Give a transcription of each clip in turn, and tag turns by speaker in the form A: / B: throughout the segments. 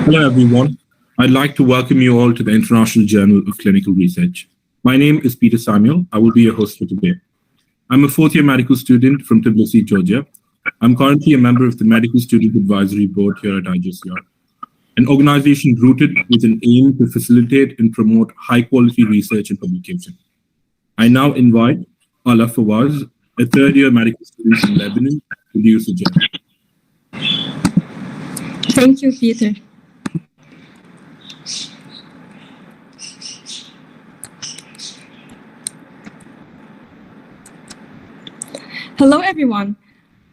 A: Hello, everyone. I'd like to welcome you all to the International Journal of Clinical Research. My name is Peter Samuel. I will be your host for today. I'm a fourth-year medical student from Tbilisi, Georgia. I'm currently a member of the Medical Student Advisory Board here at IJCR, an organization rooted with an aim to facilitate and promote high-quality research and publication. I now invite Ala Fawaz, a third-year medical student from Lebanon, to introduce the journal.
B: Thank you, Peter. Hello, everyone.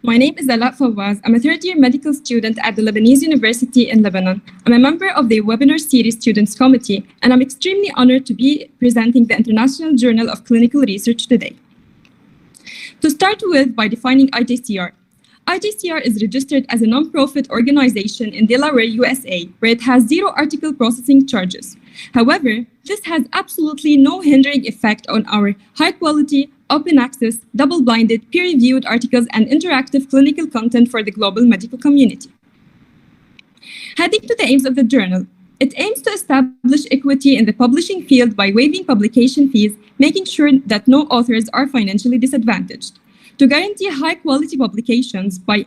B: My name is Ala Fawaz. I'm a third-year medical student at the Lebanese University in Lebanon. I'm a member of the Webinar Series Students Committee, and I'm extremely honored to be presenting the International Journal of Clinical Research today. To start with, by defining IJCR. IJCR is registered as a non-profit organization in Delaware, USA, where it has 0 article processing charges. However, this has absolutely no hindering effect on our high-quality, open access, double-blinded, peer-reviewed articles and interactive clinical content for the global medical community. Heading to the aims of the journal, it aims to establish equity in the publishing field by waiving publication fees, making sure that no authors are financially disadvantaged. To guarantee high-quality publications by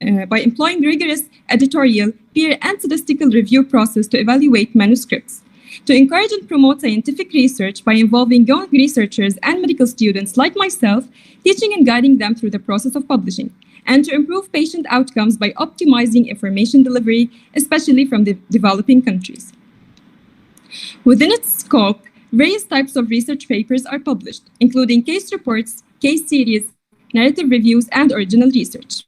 B: employing rigorous editorial, peer, and statistical review process to evaluate manuscripts. To encourage and promote scientific research by involving young researchers and medical students like myself, teaching and guiding them through the process of publishing, and to improve patient outcomes by optimizing information delivery, especially from the developing countries. Within its scope, various types of research papers are published, including case reports, case series, narrative reviews, and original research.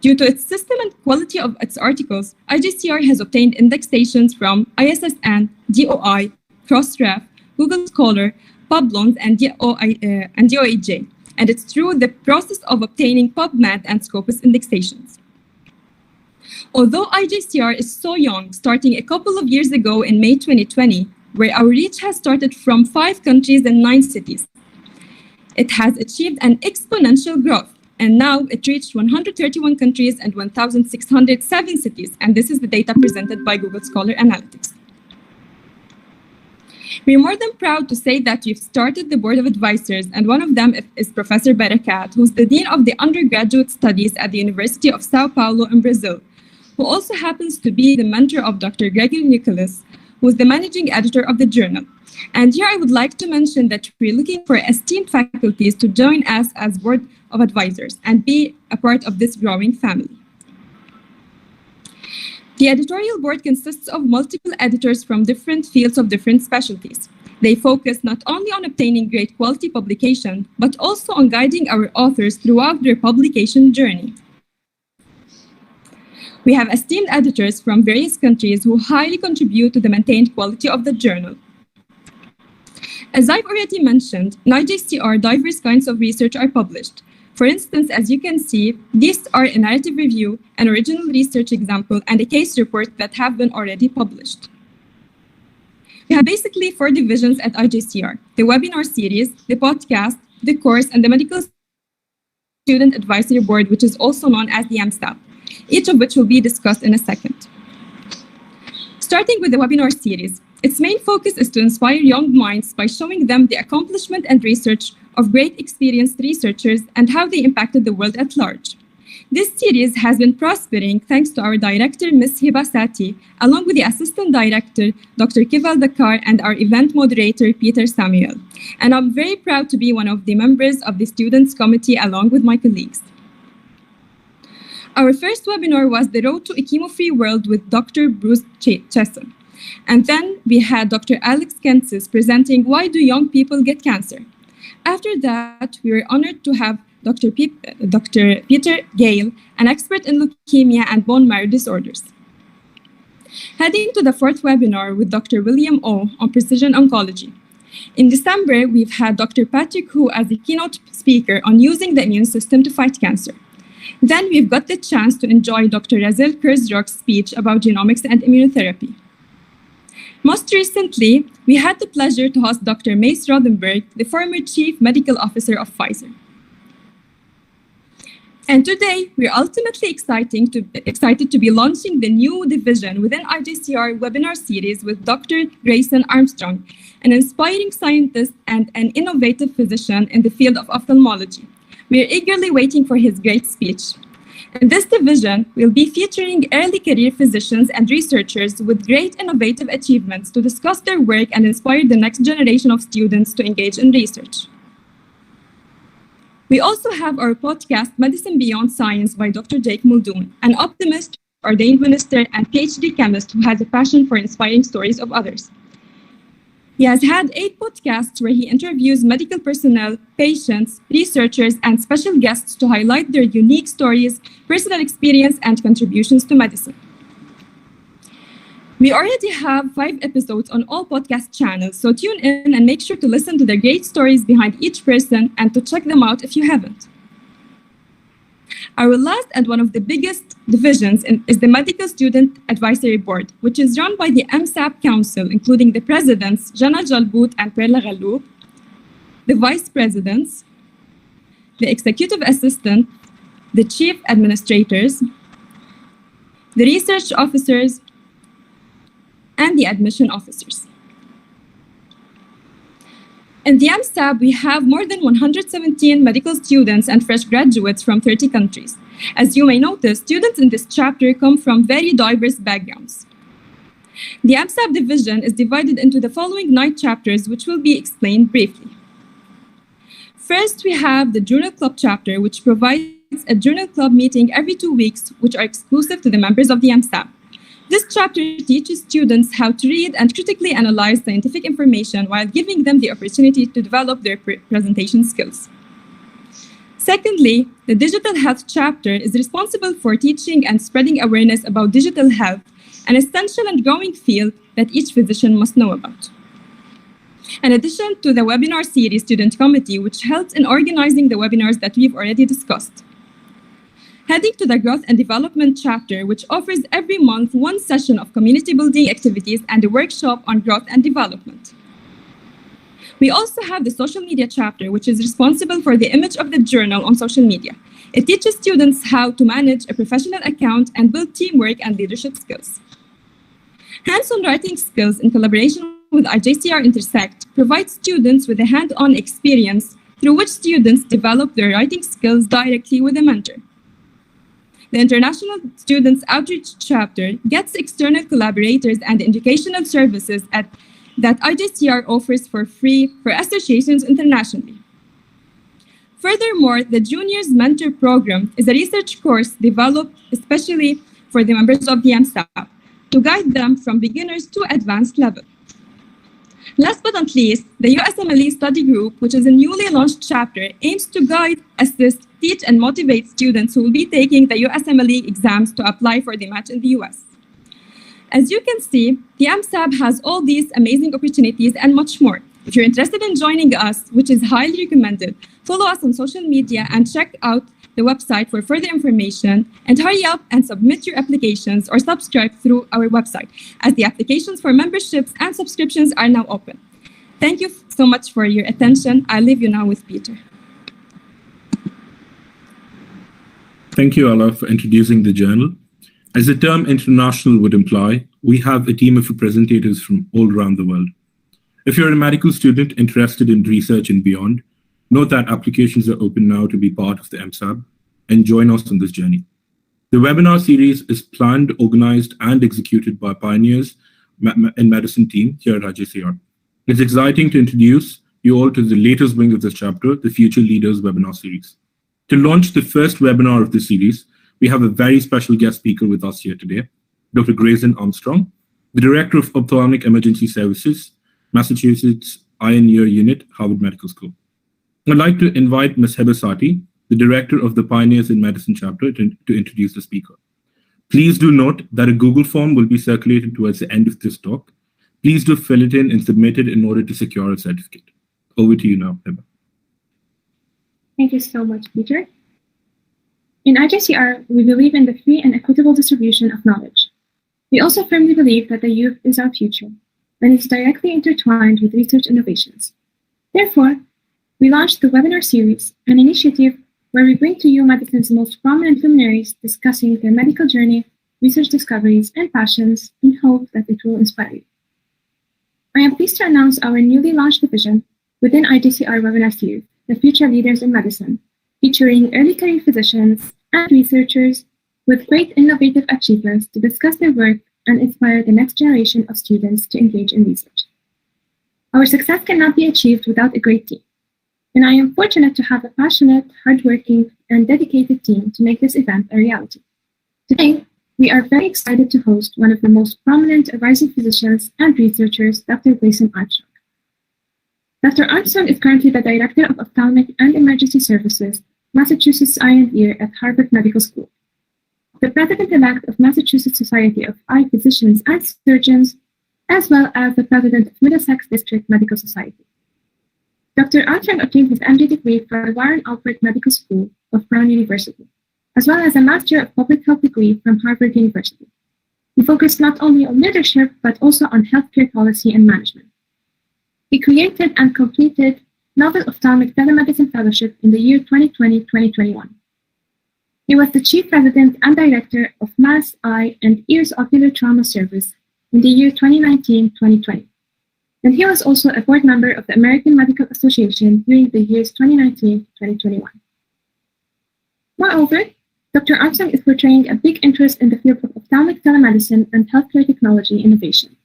B: Due to its system and quality of its articles, IJCR has obtained indexations from ISSN, DOI, Crossref, Google Scholar, Publons, and DOAJ, and it's through the process of obtaining PubMed and Scopus indexations. Although IJCR is so young, starting a couple of years ago in May 2020, where our reach has started from 5 countries and 9 cities, it has achieved an exponential growth, and now it reached 131 countries and 1,607 cities, and this is the data presented by Google Scholar Analytics. We're more than proud to say that we've started the board of advisors, and one of them is Professor Barakat, who's the Dean of the Undergraduate Studies at the University of Sao Paulo in Brazil, who also happens to be the mentor of Dr. Gregory Nicholas, who is the managing editor of the journal. And here I would like to mention that we're looking for esteemed faculties to join us as board of advisors and be a part of this growing family. The editorial board consists of multiple editors from different fields of different specialties. They focus not only on obtaining great quality publication, but also on guiding our authors throughout their publication journey. We have esteemed editors from various countries who highly contribute to the maintained quality of the journal. As I've already mentioned, in IJCR, diverse kinds of research are published. For instance, as you can see, these are a narrative review, an original research example, and a case report that have been already published. We have basically 4 divisions at IJCR: the webinar series, the podcast, the course, and the medical student advisory board, which is also known as the MSTAP, each of which will be discussed in a second. Starting with the webinar series, its main focus is to inspire young minds by showing them the accomplishment and research of great experienced researchers and how they impacted the world at large. This series has been prospering thanks to our director, Ms. Hiba Sati, along with the assistant director, Dr. Kival Dakar, and our event moderator, Peter Samuel. And I'm very proud to be one of the members of the Students' Committee along with my colleagues. Our first webinar was The Road to a Chemo-Free World with Dr. Bruce Chesson. And then we had Dr. Alex Kensis presenting Why Do Young People Get Cancer? After that, we were honored to have Dr. Peter Gale, an expert in leukemia and bone marrow disorders. Heading to the 4th webinar with Dr. William O on precision oncology. In December, we've had Dr. Patrick Hu as the keynote speaker on using the immune system to fight cancer. Then we've got the chance to enjoy Dr. Razel Kurzrock's speech about genomics and immunotherapy. Most recently, we had the pleasure to host Dr. Mace Rothenberg, the former Chief Medical Officer of Pfizer. And today, we're ultimately excited to be launching the new division within IJCR webinar series with Dr. Grayson Armstrong, an inspiring scientist and an innovative physician in the field of ophthalmology. We are eagerly waiting for his great speech. In this division, we'll be featuring early career physicians and researchers with great innovative achievements to discuss their work and inspire the next generation of students to engage in research. We also have our podcast, Medicine Beyond Science by Dr. Jake Muldoon, an optimist, ordained minister, and PhD chemist who has a passion for inspiring stories of others. He has had 8 podcasts where he interviews medical personnel, patients, researchers, and special guests to highlight their unique stories, personal experience, and contributions to medicine. We already have 5 episodes on all podcast channels, so tune in and make sure to listen to the great stories behind each person and to check them out if you haven't. Our last and one of the biggest divisions is the Medical Student Advisory Board, which is run by the MSAP Council, including the presidents, Jana Jalbout and Perla Ghalloub, the vice presidents, the executive assistant, the chief administrators, the research officers, and the admission officers. In the MSAB, we have more than 117 medical students and fresh graduates from 30 countries. As you may notice, students in this chapter come from very diverse backgrounds. The MSAB division is divided into the following 9 chapters, which will be explained briefly. First, we have the Journal Club chapter, which provides a Journal Club meeting every 2 weeks, which are exclusive to the members of the MSAB. This chapter teaches students how to read and critically analyze scientific information while giving them the opportunity to develop their presentation skills. Secondly, the Digital Health chapter is responsible for teaching and spreading awareness about digital health, an essential and growing field that each physician must know about. In addition to the webinar series student committee, which helps in organizing the webinars that we've already discussed. Heading to the Growth and Development chapter, which offers every month 1 session of community building activities and a workshop on growth and development. We also have the Social Media chapter, which is responsible for the image of the journal on social media. It teaches students how to manage a professional account and build teamwork and leadership skills. Hands-on writing skills in collaboration with IJCR Intersect provide students with a hand-on experience through which students develop their writing skills directly with a mentor. The International Students Outreach chapter gets external collaborators and educational services that IJCR offers for free for associations internationally. Furthermore, the Juniors Mentor Program is a research course developed especially for the members of the MSAP to guide them from beginners to advanced level. Last but not least, the USMLE Study Group, which is a newly launched chapter, aims to guide, assist, teach, and motivate students who will be taking the USMLE exams to apply for the match in the US. As you can see, the MSAB has all these amazing opportunities and much more. If you're interested in joining us, which is highly recommended, follow us on social media and check out the website for further information, and hurry up and submit your applications or subscribe through our website, as the applications for memberships and subscriptions are now open. Thank you so much for your attention. I leave you now with Peter.
A: Thank you, Ala, for introducing the journal. As the term international would imply, we have a team of representatives from all around the world. If you're a medical student interested in research and beyond, note that applications are open now to be part of the MSAB and join us on this journey. The webinar series is planned, organized, and executed by pioneers in medicine team here at IJCR. It's exciting to introduce you all to the latest wing of this chapter, the Future Leaders webinar series. To launch the first webinar of this series, we have a very special guest speaker with us here today, Dr. Grayson Armstrong, the Director of Ophthalmic Emergency Services, Massachusetts Eye and Ear Unit, Harvard Medical School. I'd like to invite Ms. Heba Sati, the Director of the Pioneers in Medicine chapter, to introduce the speaker. Please do note that a Google form will be circulated towards the end of this talk. Please do fill it in and submit it in order to secure a certificate. Over to you now, Heba.
C: Thank you so much, Peter. In IJCR, we believe in the free and equitable distribution of knowledge. We also firmly believe that the youth is our future, and it's directly intertwined with research innovations. Therefore, we launched the webinar series, an initiative where we bring to you medicine's most prominent luminaries discussing their medical journey, research discoveries, and passions in hope that it will inspire you. I am pleased to announce our newly launched division within IJCR webinar series, The Future Leaders in Medicine, featuring early career physicians and researchers with great innovative achievements to discuss their work and inspire the next generation of students to engage in research. Our success cannot be achieved without a great team, and I am fortunate to have a passionate, hardworking, and dedicated team to make this event a reality. Today, we are very excited to host one of the most prominent rising physicians and researchers, Dr. Grayson Armstrong. Dr. Armstrong is currently the Director of Ophthalmic and Emergency Services, Massachusetts Eye and Ear at Harvard Medical School, the President-elect of Massachusetts Society of Eye Physicians and Surgeons, as well as the President of Middlesex District Medical Society. Dr. Armstrong obtained his MD degree from the Warren Alpert Medical School of Brown University, as well as a Master of Public Health degree from Harvard University. He focused not only on leadership, but also on healthcare policy and management. He created and completed novel ophthalmic telemedicine fellowship in the year 2020-2021. He was the Chief Resident and Director of Mass Eye and Ears Ocular Trauma Service in the year 2019-2020. And he was also a board member of the American Medical Association during the years 2019-2021. Moreover, Dr. Armstrong is portraying a big interest in the field of ophthalmic telemedicine and healthcare technology innovation.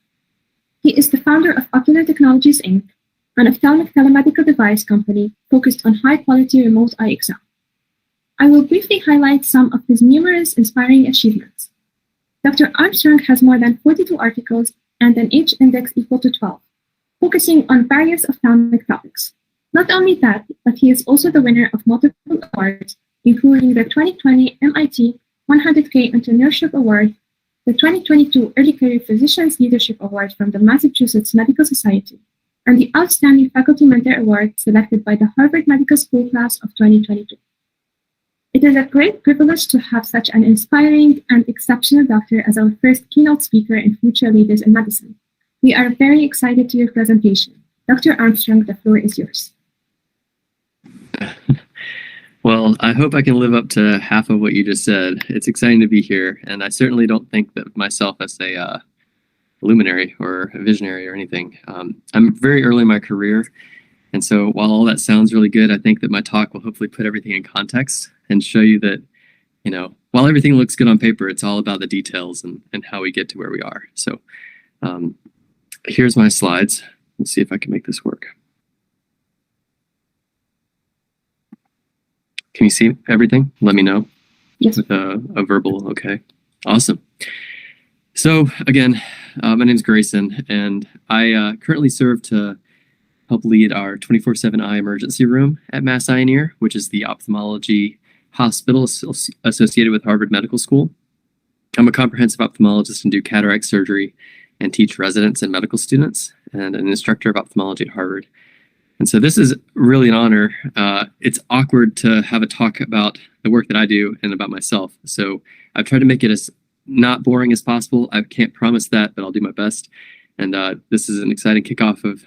C: He is the founder of Ocular Technologies, Inc., an ophthalmic telemedical device company focused on high-quality remote eye exam. I will briefly highlight some of his numerous inspiring achievements. Dr. Armstrong has more than 42 articles and an H index equal to 12, focusing on various ophthalmic topics. Not only that, but he is also the winner of multiple awards, including the 2020 MIT 100K Entrepreneurship Award, the 2022 Early Career Physicians Leadership Award from the Massachusetts Medical Society, and the Outstanding Faculty Mentor Award selected by the Harvard Medical School class of 2022. It is a great privilege to have such an inspiring and exceptional doctor as our first keynote speaker in Future Leaders in Medicine. We are very excited to your presentation. Dr. Armstrong, the floor is yours.
D: Well, I hope I can live up to half of what you just said. It's exciting to be here, and I certainly don't think that myself as a luminary or a visionary or anything. I'm very early in my career, and so while all that sounds really good, I think that my talk will hopefully put everything in context and show you that, while everything looks good on paper, it's all about the details and how we get to where we are. So here's my slides. Let's see if I can make this work. Can you see everything? Let me know.
C: Yes.
D: With a verbal, okay. Awesome. So again, my name is Grayson, and I currently serve to help lead our 24/7 eye emergency room at Mass Eye and Ear, which is the ophthalmology hospital associated with Harvard Medical School. I'm a comprehensive ophthalmologist and do cataract surgery and teach residents and medical students, and an instructor of ophthalmology at Harvard. And so this is really an honor. It's awkward to have a talk about the work that I do and about myself. So I've tried to make it as not boring as possible. I can't promise that, but I'll do my best. And this is an exciting kickoff of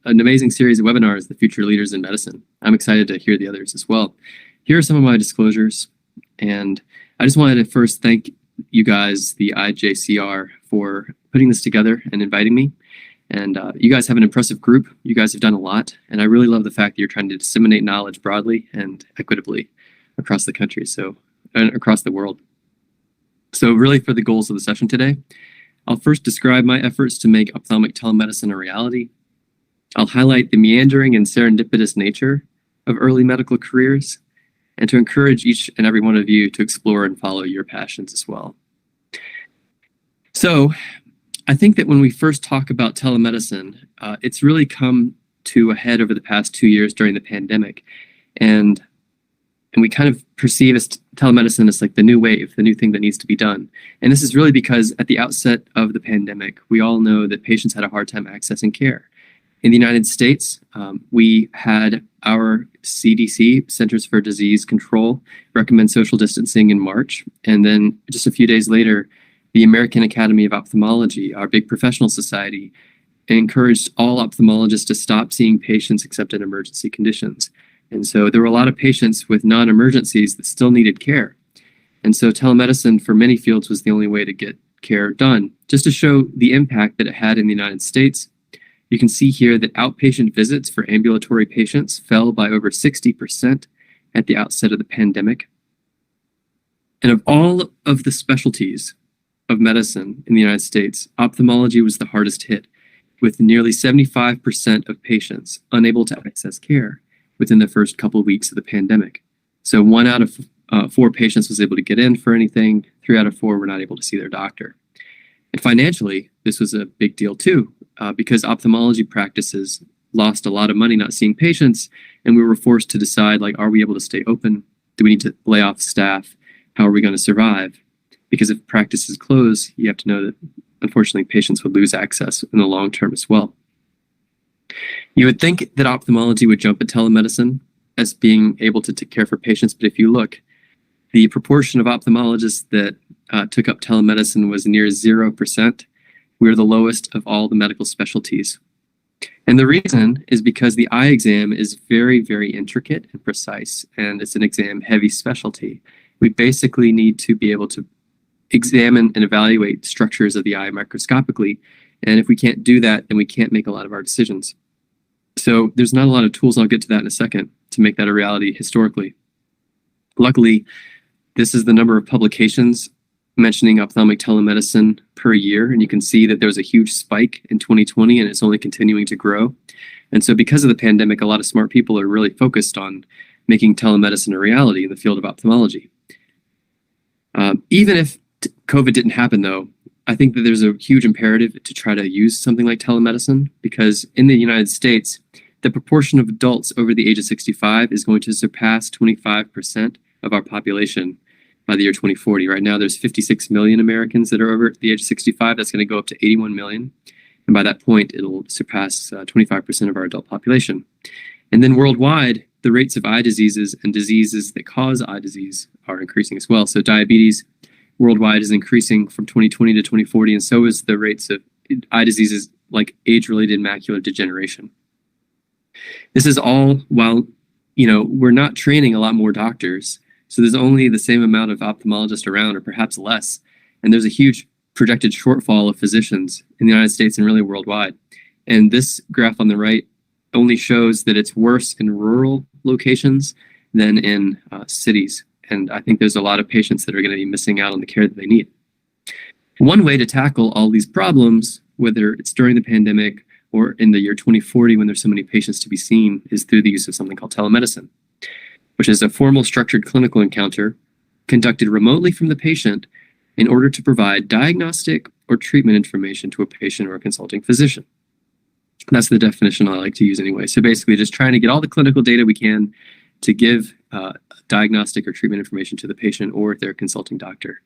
D: an amazing series of webinars, The Future Leaders in Medicine. I'm excited to hear the others as well. Here are some of my disclosures. And I just wanted to first thank you guys, the IJCR, for putting this together and inviting me. And you guys have an impressive group. You guys have done a lot. And I really love the fact that you're trying to disseminate knowledge broadly and equitably across the country, and across the world. So really, for the goals of the session today, I'll first describe my efforts to make ophthalmic telemedicine a reality. I'll highlight the meandering and serendipitous nature of early medical careers, and to encourage each and every one of you to explore and follow your passions as well. So I think that when we first talk about telemedicine, it's really come to a head over the past 2 years during the pandemic. And we kind of perceive as telemedicine as like the new wave, the new thing that needs to be done. And this is really because at the outset of the pandemic, we all know that patients had a hard time accessing care. In the United States, we had our CDC, Centers for Disease Control, recommend social distancing in March. And then just a few days later, the American Academy of Ophthalmology, our big professional society, encouraged all ophthalmologists to stop seeing patients except in emergency conditions. And so there were a lot of patients with non-emergencies that still needed care. And so telemedicine for many fields was the only way to get care done. Just to show the impact that it had in the United States, you can see here that outpatient visits for ambulatory patients fell by over 60% at the outset of the pandemic. And of all of the specialties of medicine in the United States, ophthalmology was the hardest hit, with nearly 75% of patients unable to access care within the first couple of weeks of the pandemic. So 1 out of 4 patients was able to get in for anything, 3 out of 4 were not able to see their doctor. And financially, this was a big deal too, because ophthalmology practices lost a lot of money not seeing patients, and we were forced to decide, like, are we able to stay open? Do we need to lay off staff? How are we going to survive? Because if practices close, you have to know that, unfortunately, patients would lose access in the long term as well. You would think that ophthalmology would jump at telemedicine as being able to take care for patients, but if you look, the proportion of ophthalmologists that took up telemedicine was near 0%. We are the lowest of all the medical specialties. And the reason is because the eye exam is very, very intricate and precise, and it's an exam-heavy specialty. We basically need to be able to examine and evaluate structures of the eye microscopically, and if we can't do that, then we can't make a lot of our decisions. So there's not a lot of tools, and I'll get to that in a second, to make that a reality historically. Luckily, this is the number of publications mentioning ophthalmic telemedicine per year, and you can see that there was a huge spike in 2020, and it's only continuing to grow. And so because of the pandemic, a lot of smart people are really focused on making telemedicine a reality in the field of ophthalmology. Even if COVID didn't happen, though, I think that there's a huge imperative to try to use something like telemedicine, because in the United States, the proportion of adults over the age of 65 is going to surpass 25% of our population by the year 2040. Right now, there's 56 million Americans that are over the age of 65. That's going to go up to 81 million. And by that point, it'll surpass 25% of our adult population. And then worldwide, the rates of eye diseases and diseases that cause eye disease are increasing as well. So diabetes worldwide is increasing from 2020 to 2040, and so is the rates of eye diseases like age-related macular degeneration. This is all while, we're not training a lot more doctors. So there's only the same amount of ophthalmologists around, or perhaps less. And there's a huge projected shortfall of physicians in the United States and really worldwide. And this graph on the right only shows that it's worse in rural locations than in cities. And I think there's a lot of patients that are going to be missing out on the care that they need. One way to tackle all these problems, whether it's during the pandemic or in the year 2040 when there's so many patients to be seen, is through the use of something called telemedicine, which is a formal structured clinical encounter conducted remotely from the patient in order to provide diagnostic or treatment information to a patient or a consulting physician. That's the definition I like to use anyway. So basically just trying to get all the clinical data we can to give diagnostic or treatment information to the patient or their consulting doctor.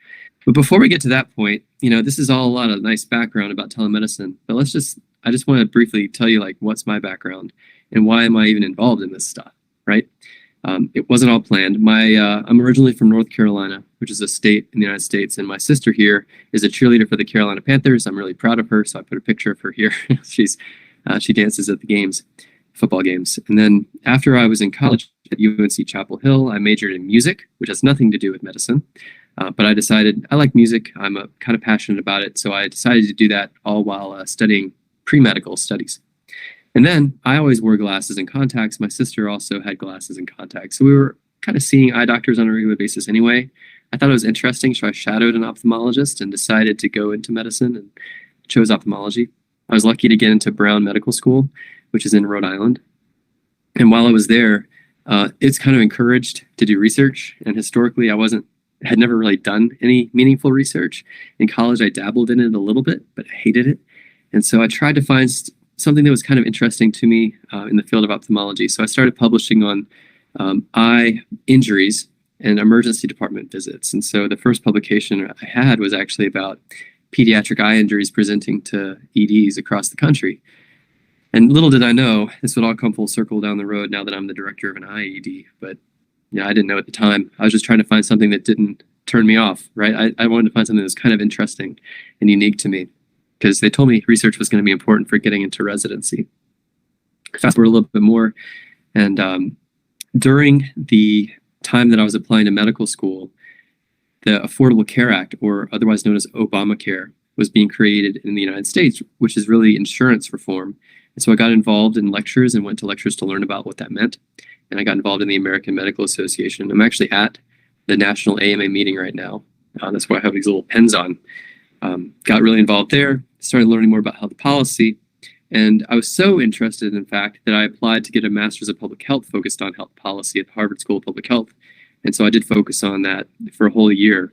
D: But before we get to that point, this is all a lot of nice background about telemedicine, but I just want to briefly tell you, what's my background and why am I even involved in this stuff, right? It wasn't all planned. I'm originally from North Carolina, which is a state in the United States, and my sister here is a cheerleader for the Carolina Panthers. I'm really proud of her, so I put a picture of her here. She dances at the games, football games. And then after I was in college at UNC Chapel Hill, I majored in music, which has nothing to do with medicine. But I decided I like music. I'm kind of passionate about it, so I decided to do that all while studying pre-medical studies. And then I always wore glasses and contacts. My sister also had glasses and contacts. So we were kind of seeing eye doctors on a regular basis anyway. I thought it was interesting, so I shadowed an ophthalmologist and decided to go into medicine and chose ophthalmology. I was lucky to get into Brown Medical School, which is in Rhode Island. And while I was there, it's kind of encouraged to do research. And historically, had never really done any meaningful research. In college, I dabbled in it a little bit, but I hated it. And so I tried to find something that was kind of interesting to me in the field of ophthalmology. So I started publishing on eye injuries and emergency department visits. And so the first publication I had was actually about pediatric eye injuries presenting to EDs across the country. And little did I know, this would all come full circle down the road now that I'm the director of an eye ED. But I didn't know at the time. I was just trying to find something that didn't turn me off, right? I wanted to find something that was kind of interesting and unique to me, because they told me research was going to be important for getting into residency. Fast forward a little bit more, and during the time that I was applying to medical school, the Affordable Care Act, or otherwise known as Obamacare, was being created in the United States, which is really insurance reform. And so I got involved in lectures and went to lectures to learn about what that meant. And I got involved in the American Medical Association. I'm actually at the National AMA meeting right now. That's why I have these little pens on. Got really involved there, started learning more about health policy. And I was so interested, in fact, that I applied to get a master's of public health focused on health policy at the Harvard School of Public Health. And so I did focus on that for a whole year.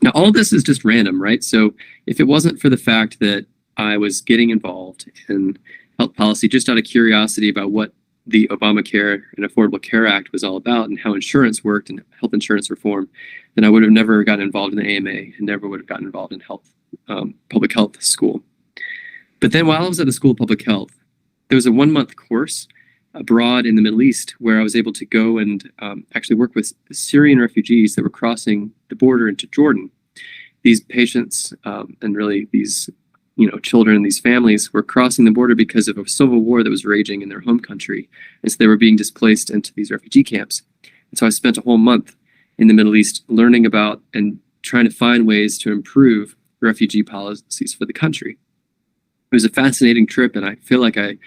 D: Now, all of this is just random, right? So if it wasn't for the fact that I was getting involved in health policy just out of curiosity about what the Obamacare and Affordable Care Act was all about and how insurance worked and health insurance reform, then I would have never gotten involved in the AMA and never would have gotten involved in public health school. But then while I was at the School of Public Health, there was a 1-month course abroad in the Middle East where I was able to go and actually work with Syrian refugees that were crossing the border into Jordan. These patients and really these children, these families were crossing the border because of a civil war that was raging in their home country. And so they were being displaced into these refugee camps. And so I spent a whole month in the Middle East learning about and trying to find ways to improve refugee policies for the country. It was a fascinating trip, and I feel like I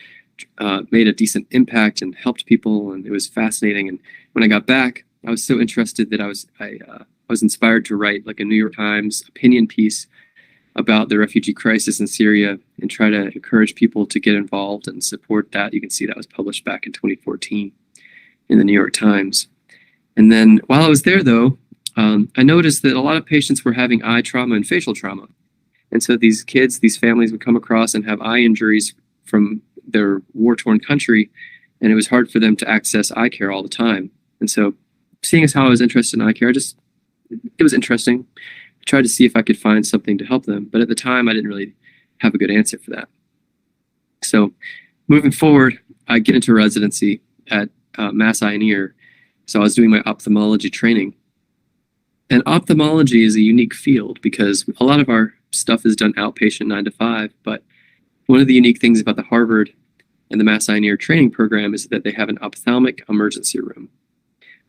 D: made a decent impact and helped people, and it was fascinating. And when I got back, I was so interested that I was inspired to write like a New York Times opinion piece about the refugee crisis in Syria and try to encourage people to get involved and support that. You can see that was published back in 2014 in the New York Times. And then while I was there, though, I noticed that a lot of patients were having eye trauma and facial trauma. And so these kids, these families would come across and have eye injuries from their war-torn country, and it was hard for them to access eye care all the time. And so seeing as how I was interested in eye care, it was interesting. I tried to see if I could find something to help them, but at the time I didn't really have a good answer for that. So moving forward, I get into residency at Mass Eye and Ear. So I was doing my ophthalmology training. And ophthalmology is a unique field because a lot of our stuff is done outpatient 9 to 5, but one of the unique things about the Harvard and the Mass Eye and Ear training program is that they have an ophthalmic emergency room.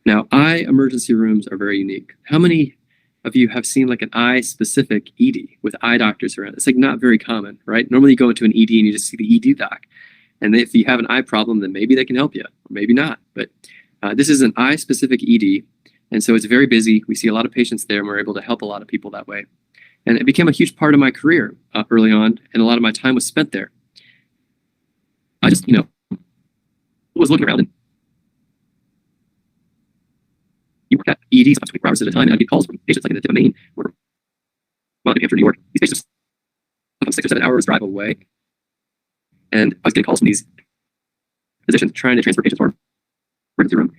D: Now, eye emergency rooms are very unique. How many of you have seen like an eye-specific ED with eye doctors around? It's like not very common, right? Normally you go into an ED and you just see the ED doc. And if you have an eye problem, then maybe they can help you, or maybe not. But this is an eye-specific ED, and so it's very busy. We see a lot of patients there, and we're able to help a lot of people that way. And it became a huge part of my career early on, and a lot of my time was spent there. I just, was looking around, and you work at EDs about 24 hours at a time, and I'd get calls from patients like in the tip of Maine or New Hampshire, New York. These patients 6 or 7 hours drive away. And I was getting calls from these physicians trying to transfer patients to our emergency room.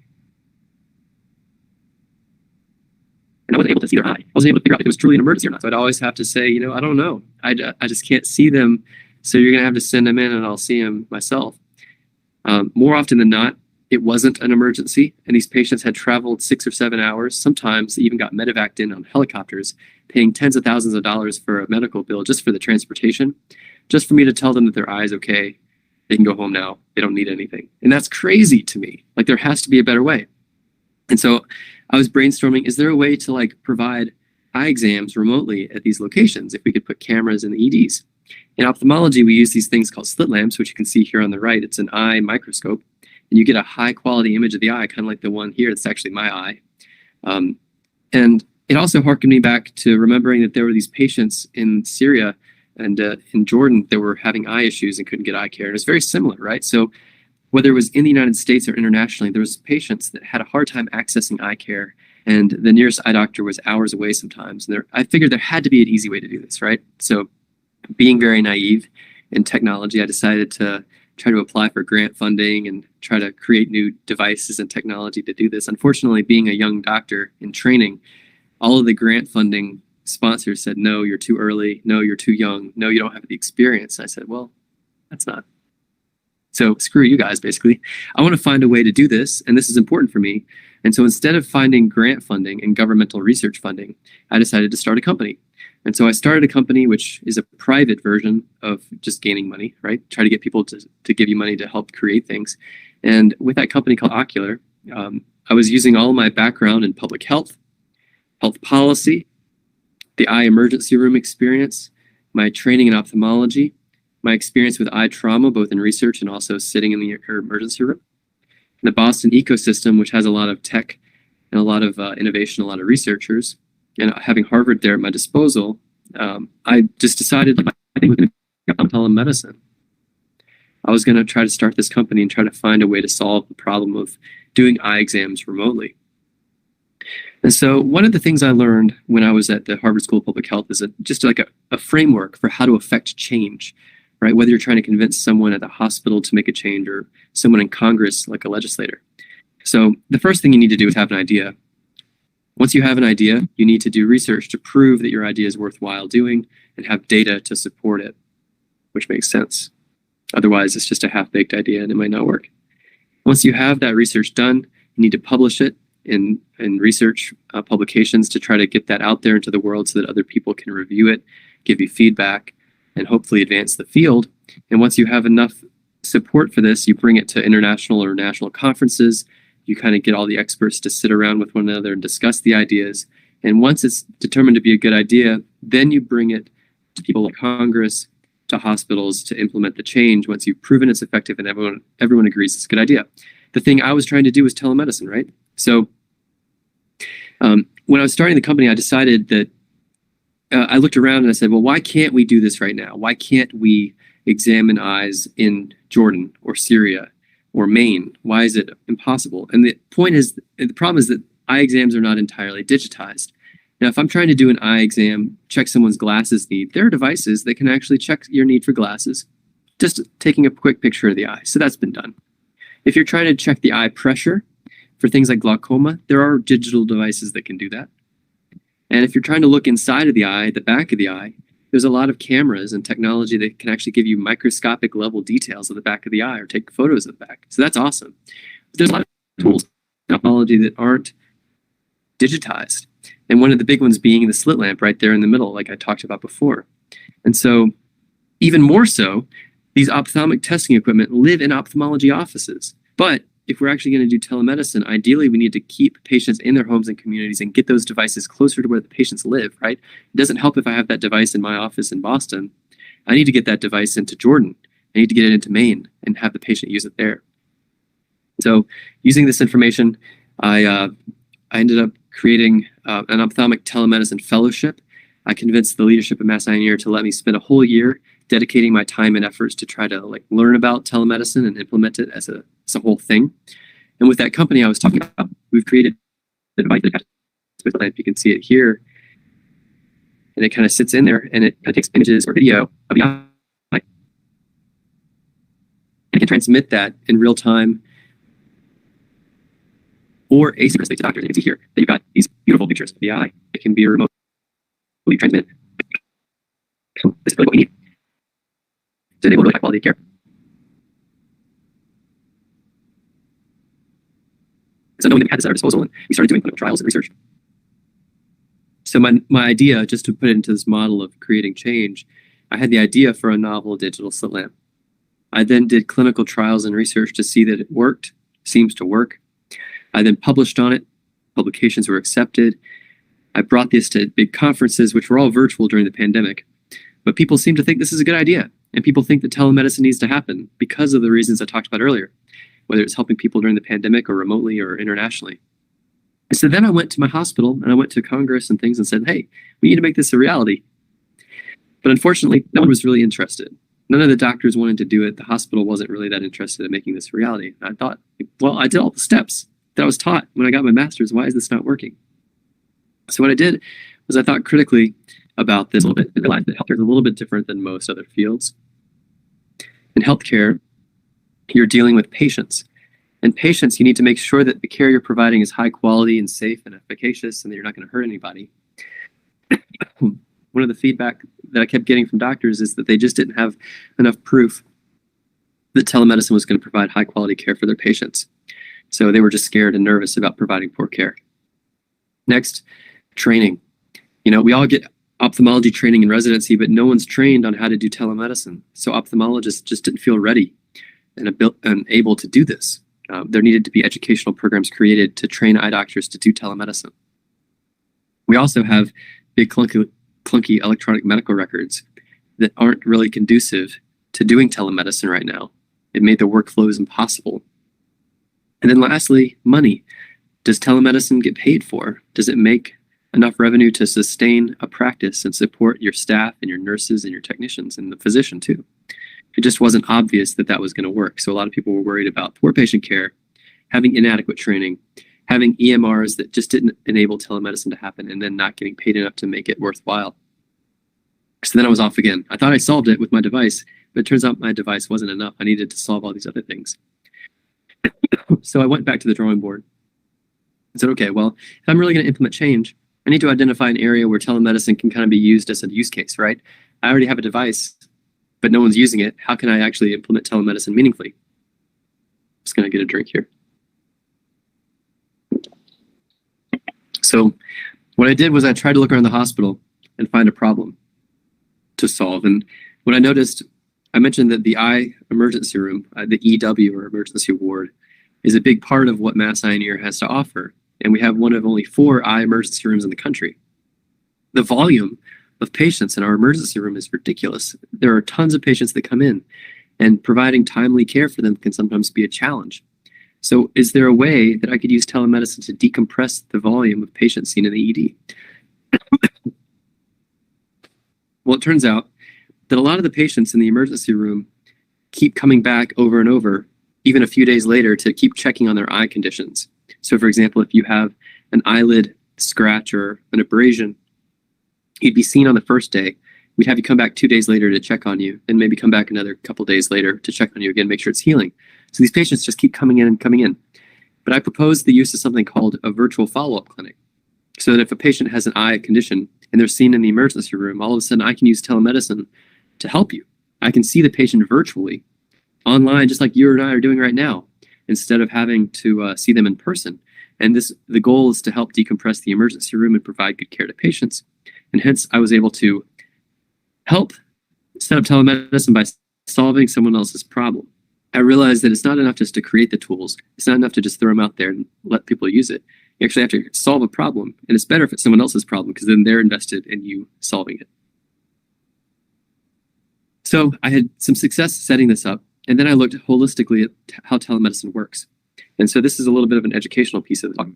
D: And I wasn't able to see their eye. I wasn't able to figure out if it was truly an emergency or not. So I'd always have to say, I don't know. I just can't see them. So you're going to have to send them in and I'll see them myself. More often than not, it wasn't an emergency. And these patients had traveled 6 or 7 hours. Sometimes they even got medevaced in on helicopters, paying tens of thousands of dollars for a medical bill just for the transportation, just for me to tell them that their eye is okay. They can go home now. They don't need anything. And that's crazy to me. Like there has to be a better way. And so I was brainstorming, is there a way to provide eye exams remotely at these locations if we could put cameras in the EDs? In ophthalmology, we use these things called slit lamps, which you can see here on the right. It's an eye microscope, and you get a high quality image of the eye, kind of like the one here. It's actually my eye. And it also harkened me back to remembering that there were these patients in Syria and in Jordan that were having eye issues and couldn't get eye care. And it's very similar, right? So whether it was in the United States or internationally, there was patients that had a hard time accessing eye care, and the nearest eye doctor was hours away sometimes. And I figured there had to be an easy way to do this, right? So being very naive in technology, I decided to try to apply for grant funding and try to create new devices and technology to do this. Unfortunately, being a young doctor in training, all of the grant funding sponsors said, no, you're too early. No, you're too young. No, you don't have the experience. And I said, well, that's not. So screw you guys, basically. I want to find a way to do this, and this is important for me. And so instead of finding grant funding and governmental research funding, I decided to start a company. And so I started a company which is a private version of just gaining money, right? Try to get people to give you money to help create things. And with that company called Ocular, I was using all my background in public health, health policy, the eye emergency room experience, my training in ophthalmology, my experience with eye trauma, both in research and also sitting in the emergency room, the Boston ecosystem, which has a lot of tech and a lot of innovation, a lot of researchers, and having Harvard there at my disposal, I just decided that I think was telemedicine. I was going to try to start this company and try to find a way to solve the problem of doing eye exams remotely. And so one of the things I learned when I was at the Harvard School of Public Health is just like a framework for how to affect change, right? Whether you're trying to convince someone at the hospital to make a change or someone in Congress, like a legislator. So the first thing you need to do is have an idea. Once you have an idea, you need to do research to prove that your idea is worthwhile doing and have data to support it, which makes sense. Otherwise, it's just a half-baked idea and it might not work. Once you have that research done, you need to publish it in research publications to try to get that out there into the world so that other people can review it, give you feedback, and hopefully advance the field. And once you have enough support for this, you bring it to international or national conferences. You kind of get all the experts to sit around with one another and discuss the ideas. And once it's determined to be a good idea, then you bring it to people like Congress, to hospitals to implement the change once you've proven it's effective and everyone agrees it's a good idea. The thing I was trying to do was telemedicine, right? So when I was starting the company, I decided that I looked around and I said, well, why can't we do this right now? Why can't we examine eyes in Jordan or Syria or Maine? Why is it impossible? And the problem is that eye exams are not entirely digitized. Now, if I'm trying to do an eye exam, check someone's glasses need, there are devices that can actually check your need for glasses, just taking a quick picture of the eye. So that's been done. If you're trying to check the eye pressure for things like glaucoma, there are digital devices that can do that. And if you're trying to look inside of the eye, the back of the eye, there's a lot of cameras and technology that can actually give you microscopic level details of the back of the eye or take photos of the back. So that's awesome. But there's a lot of tools, technology that aren't digitized. And one of the big ones being the slit lamp right there in the middle, like I talked about before. And so even more so, these ophthalmic testing equipment live in ophthalmology offices. But if we're actually going to do telemedicine, ideally we need to keep patients in their homes and communities and get those devices closer to where the patients live, right? It doesn't help if I have that device in my office in Boston. I need to get that device into Jordan. I need to get it into Maine and have the patient use it there. So using this information, I ended up creating an ophthalmic telemedicine fellowship. I convinced the leadership at Mass Eye and Ear to let me spend a whole year dedicating my time and efforts to try to learn about telemedicine and implement it as a whole thing. And with that company I was talking about, we've created a device that has a lamp. You can see it here. And it kind of sits in there and it takes images or video of the eye. And it can transmit that in real time or asynchronously to doctors. You can see here that you've got these beautiful pictures of the eye. It can be remotely transmitted. So this is really what we need to enable really high quality care. So knowing that we had this at our disposal, and we started doing clinical trials and research. So my idea, just to put it into this model of creating change, I had the idea for a novel digital slit lamp. I then did clinical trials and research to see that it worked, seems to work. I then published on it. Publications were accepted. I brought this to big conferences, which were all virtual during the pandemic. But people seem to think this is a good idea. And people think that telemedicine needs to happen because of the reasons I talked about earlier, whether it's helping people during the pandemic or remotely or internationally. And so then I went to my hospital and I went to Congress and things and said, hey, we need to make this a reality. But unfortunately, no one was really interested. None of the doctors wanted to do it. The hospital wasn't really that interested in making this a reality. And I thought, well, I did all the steps that I was taught when I got my master's. Why is this not working? So what I did was I thought critically about this a little bit and realized that healthcare is a little bit different than most other fields. In healthcare, you're dealing with patients. And patients, you need to make sure that the care you're providing is high quality and safe and efficacious and that you're not going to hurt anybody. One of the feedback that I kept getting from doctors is that they just didn't have enough proof that telemedicine was going to provide high quality care for their patients. So they were just scared and nervous about providing poor care. Next, training. We all get ophthalmology training in residency, but no one's trained on how to do telemedicine. So ophthalmologists just didn't feel ready and able to do this. there needed to be educational programs created to train eye doctors to do telemedicine. We also have big clunky electronic medical records that aren't really conducive to doing telemedicine right now. It made the workflows impossible. And then lastly, money. Does telemedicine get paid for? Does it make enough revenue to sustain a practice and support your staff and your nurses and your technicians and the physician too? It just wasn't obvious that that was going to work. So a lot of people were worried about poor patient care, having inadequate training, having EMRs that just didn't enable telemedicine to happen, and then not getting paid enough to make it worthwhile. So then I was off again. I thought I solved it with my device, but it turns out my device wasn't enough. I needed to solve all these other things. So I went back to the drawing board and said, okay, well, if I'm really going to implement change, I need to identify an area where telemedicine can kind of be used as a use case, right? I already have a device, but no one's using it. How can I actually implement telemedicine meaningfully? Just going to get a drink here. So what I did was I tried to look around the hospital and find a problem to solve. And what I noticed, I mentioned that the eye emergency room, the EW or emergency ward, is a big part of what Mass Eye and Ear has to offer. And we have one of only 4 eye emergency rooms in the country. The volume of patients in our emergency room is ridiculous. There are tons of patients that come in, and providing timely care for them can sometimes be a challenge. So is there a way that I could use telemedicine to decompress the volume of patients seen in the ED? Well, it turns out that a lot of the patients in the emergency room keep coming back over and over, even a few days later, to keep checking on their eye conditions. So for example, if you have an eyelid scratch or an abrasion, you'd be seen on the first day. We'd have you come back 2 days later to check on you, and maybe come back another couple days later to check on you again, make sure it's healing. So these patients just keep coming in and coming in. But I proposed the use of something called a virtual follow-up clinic. So that if a patient has an eye condition and they're seen in the emergency room, all of a sudden I can use telemedicine to help you. I can see the patient virtually, online, just like you and I are doing right now, instead of having to see them in person. And the goal is to help decompress the emergency room and provide good care to patients. And hence, I was able to help set up telemedicine by solving someone else's problem. I realized that it's not enough just to create the tools. It's not enough to just throw them out there and let people use it. You actually have to solve a problem. And it's better if it's someone else's problem, because then they're invested in you solving it. So I had some success setting this up. And then I looked holistically at how telemedicine works. And so this is a little bit of an educational piece of the talk.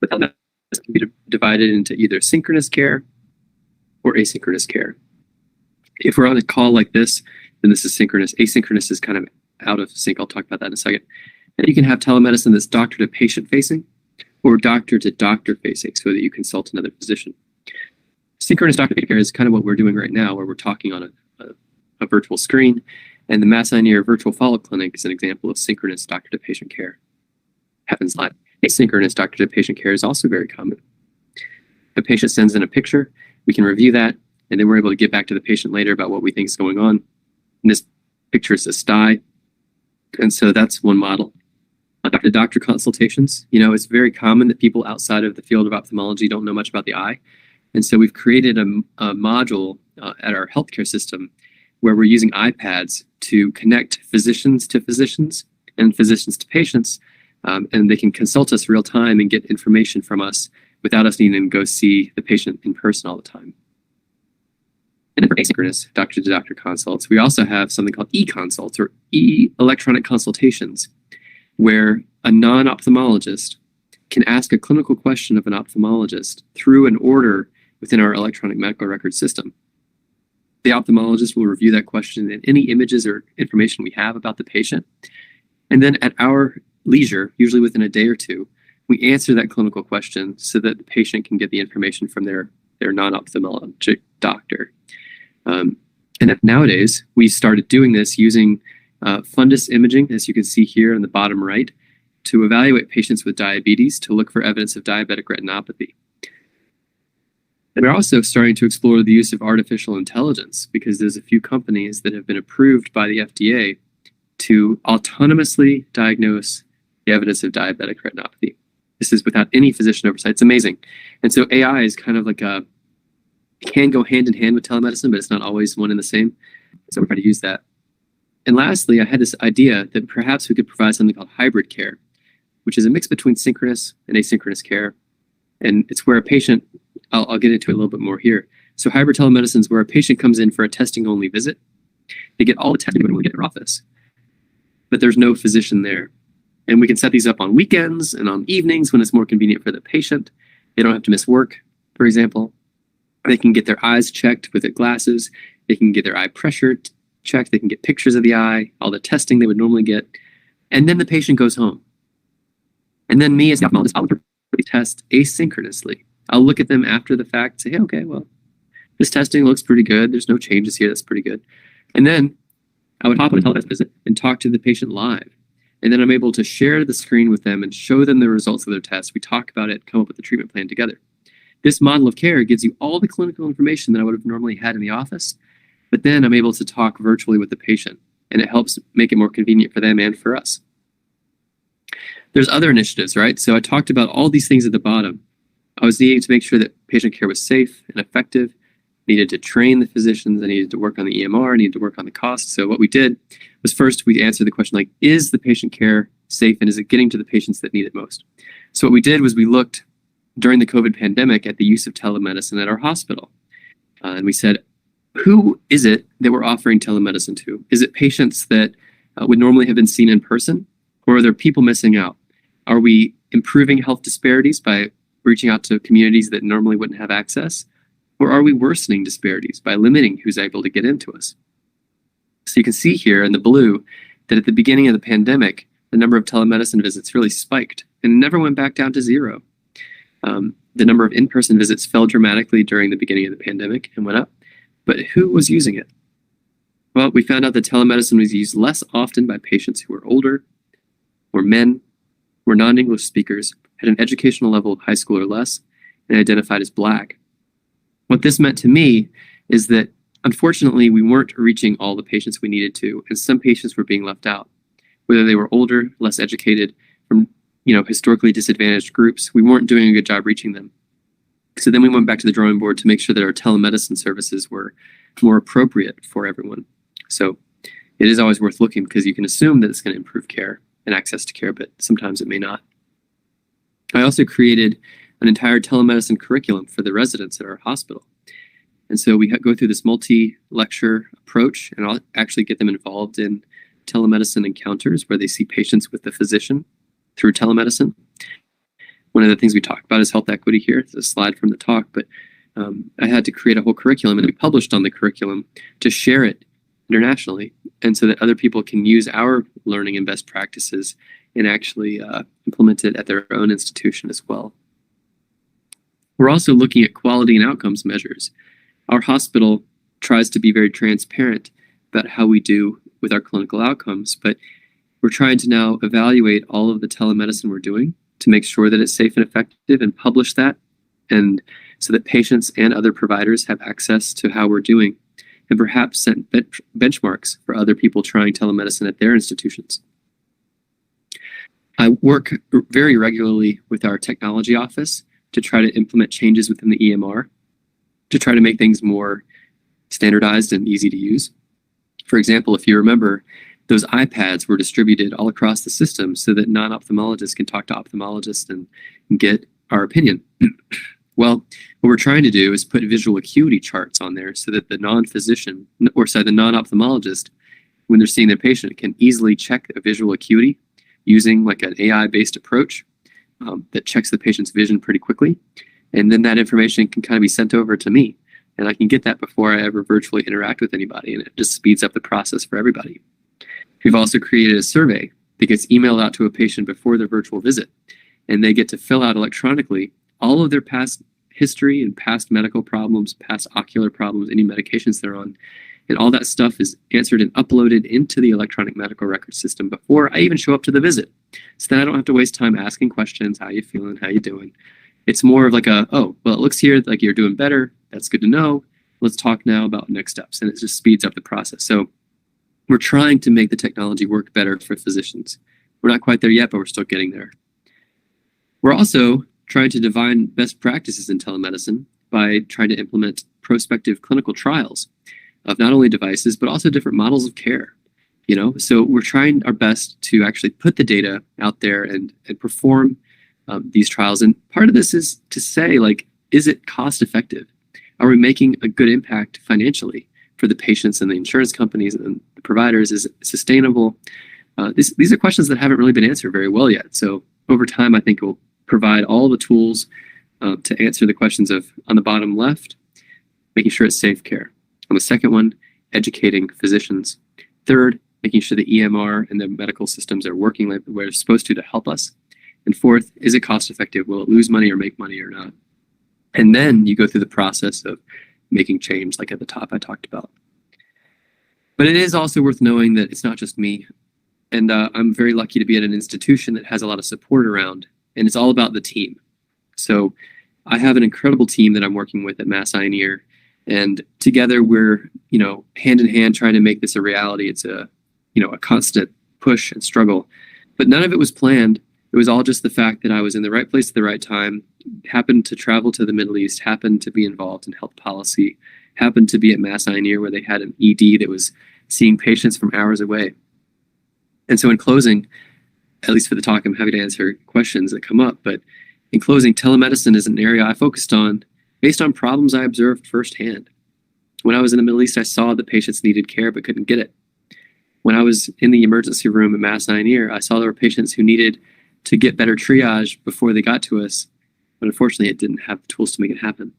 D: But telemedicine can be divided into either synchronous care or asynchronous care. If we're on a call like this, then this is synchronous. Asynchronous is kind of out of sync. I'll talk about that in a second. And you can have telemedicine that's doctor to patient facing or doctor to doctor facing, so that you consult another physician. Synchronous doctor care is kind of what we're doing right now, where we're talking on a virtual screen. And the Mass Eye and Ear Virtual Follow-Up Clinic is an example of synchronous doctor to patient care. Happens live. Asynchronous doctor to patient care is also very common. The patient sends in a picture, we can review that, and then we're able to get back to the patient later about what we think is going on. And this picture is a sty, and so that's one model. Doctor-to-doctor consultations. You know, it's very common that people outside of the field of ophthalmology don't know much about the eye. And so we've created a module at our healthcare system where we're using iPads to connect physicians to physicians and physicians to patients, and they can consult us real time and get information from us without us needing to go see the patient in person all the time. And for asynchronous doctor-to-doctor consults, we also have something called e-consults or e-electronic consultations, where a non-ophthalmologist can ask a clinical question of an ophthalmologist through an order within our electronic medical record system. The ophthalmologist will review that question and any images or information we have about the patient. And then at our leisure, usually within a day or two, we answer that clinical question so that the patient can get the information from their non-ophthalmologic doctor. And nowadays, we started doing this using fundus imaging, as you can see here in the bottom right, to evaluate patients with diabetes to look for evidence of diabetic retinopathy. And we're also starting to explore the use of artificial intelligence, because there's a few companies that have been approved by the FDA to autonomously diagnose the evidence of diabetic retinopathy. This is without any physician oversight. It's amazing. And so AI is kind of like can go hand in hand with telemedicine, but it's not always one and the same. So we're trying to use that. And lastly, I had this idea that perhaps we could provide something called hybrid care, which is a mix between synchronous and asynchronous care. And it's where a patient, I'll get into it a little bit more here. So hybrid telemedicine is where a patient comes in for a testing-only visit. They get all the testing when we get in their office, but there's no physician there. And we can set these up on weekends and on evenings when it's more convenient for the patient. They don't have to miss work, for example. They can get their eyes checked with glasses. They can get their eye pressure checked. They can get pictures of the eye, all the testing they would normally get. And then the patient goes home. And then me as the ophthalmologist, I'll test asynchronously. I'll look at them after the fact, say, hey, okay, well, this testing looks pretty good. There's no changes here. That's pretty good. And then I would hop on a telemedicine visit and talk to the patient live. And then I'm able to share the screen with them and show them the results of their tests. We talk about it, come up with a treatment plan together. This model of care gives you all the clinical information that I would have normally had in the office, but then I'm able to talk virtually with the patient, and it helps make it more convenient for them and for us. There's other initiatives, right? So I talked about all these things at the bottom. I was needing to make sure that patient care was safe and effective, needed to train the physicians, I needed to work on the EMR, I needed to work on the cost. So what we did was first we answered the question like, is the patient care safe and is it getting to the patients that need it most? So what we did was we looked during the COVID pandemic at the use of telemedicine at our hospital. And we said, who is it that we're offering telemedicine to? Is it patients that would normally have been seen in person? Or are there people missing out? Are we improving health disparities by reaching out to communities that normally wouldn't have access? Or are we worsening disparities by limiting who's able to get into us? So you can see here in the blue that at the beginning of the pandemic, the number of telemedicine visits really spiked and never went back down to zero. The number of in-person visits fell dramatically during the beginning of the pandemic and went up. But who was using it? Well, we found out that telemedicine was used less often by patients who were older, were men, were non-English speakers, had an educational level of high school or less, and identified as Black. What this meant to me is that, unfortunately, we weren't reaching all the patients we needed to, and some patients were being left out. Whether they were older, less educated, from historically disadvantaged groups, we weren't doing a good job reaching them. So then we went back to the drawing board to make sure that our telemedicine services were more appropriate for everyone. So it is always worth looking because you can assume that it's going to improve care and access to care, but sometimes it may not. I also created an entire telemedicine curriculum for the residents at our hospital. And so we go through this multi-lecture approach, and I'll actually get them involved in telemedicine encounters where they see patients with the physician through telemedicine. One of the things we talk about is health equity here. It's a slide from the talk, but I had to create a whole curriculum, and we published on the curriculum to share it internationally, and so that other people can use our learning and best practices and actually implement it at their own institution as well. We're also looking at quality and outcomes measures. Our hospital tries to be very transparent about how we do with our clinical outcomes, but we're trying to now evaluate all of the telemedicine we're doing to make sure that it's safe and effective and publish that, and so that patients and other providers have access to how we're doing, and perhaps set benchmarks for other people trying telemedicine at their institutions. I work very regularly with our technology office to try to implement changes within the EMR to try to make things more standardized and easy to use. For example, if you remember, those iPads were distributed all across the system so that non-ophthalmologists can talk to ophthalmologists and get our opinion. Well, what we're trying to do is put visual acuity charts on there so that the non-physician, or sorry, the non-ophthalmologist, when they're seeing their patient, can easily check a visual acuity using like an AI-based approach that checks the patient's vision pretty quickly. And then that information can kind of be sent over to me, and I can get that before I ever virtually interact with anybody, and it just speeds up the process for everybody. We've also created a survey that gets emailed out to a patient before their virtual visit, and they get to fill out electronically all of their past history and past medical problems, past ocular problems, any medications they're on, and all that stuff is answered and uploaded into the electronic medical record system before I even show up to the visit. So then I don't have to waste time asking questions, how you feeling, how you doing. It's more of like oh, well, it looks here like you're doing better. That's good to know. Let's talk now about next steps. And it just speeds up the process. So we're trying to make the technology work better for physicians. We're not quite there yet, but we're still getting there. We're also trying to define best practices in telemedicine by trying to implement prospective clinical trials of not only devices, but also different models of care. So we're trying our best to actually put the data out there and perform these trials. And part of this is to say, like, is it cost effective? Are we making a good impact financially for the patients and the insurance companies and the providers? Is it sustainable? These are questions that haven't really been answered very well yet. So over time, I think it will provide all the tools to answer the questions of, on the bottom left, making sure it's safe care. On the second one, educating physicians. Third, making sure the EMR and the medical systems are working like they're supposed to help us. And fourth, is it cost effective? Will it lose money or make money or not? And then you go through the process of making change, like at the top I talked about. But it is also worth knowing that it's not just me. And I'm very lucky to be at an institution that has a lot of support around, and it's all about the team. So I have an incredible team that I'm working with at Mass Eye and Ear, and together we're, hand in hand trying to make this a reality. It's a constant push and struggle, but none of it was planned. It was all just the fact that I was in the right place at the right time, happened to travel to the Middle East, happened to be involved in health policy, happened to be at Mass Eye and Ear where they had an ED that was seeing patients from hours away. And so in closing, at least for the talk, I'm happy to answer questions that come up. But in closing, telemedicine is an area I focused on based on problems I observed firsthand. When I was in the Middle East, I saw that patients needed care but couldn't get it. When I was in the emergency room at Mass Eye and Ear, I saw there were patients who needed to get better triage before they got to us, but unfortunately it didn't have the tools to make it happen.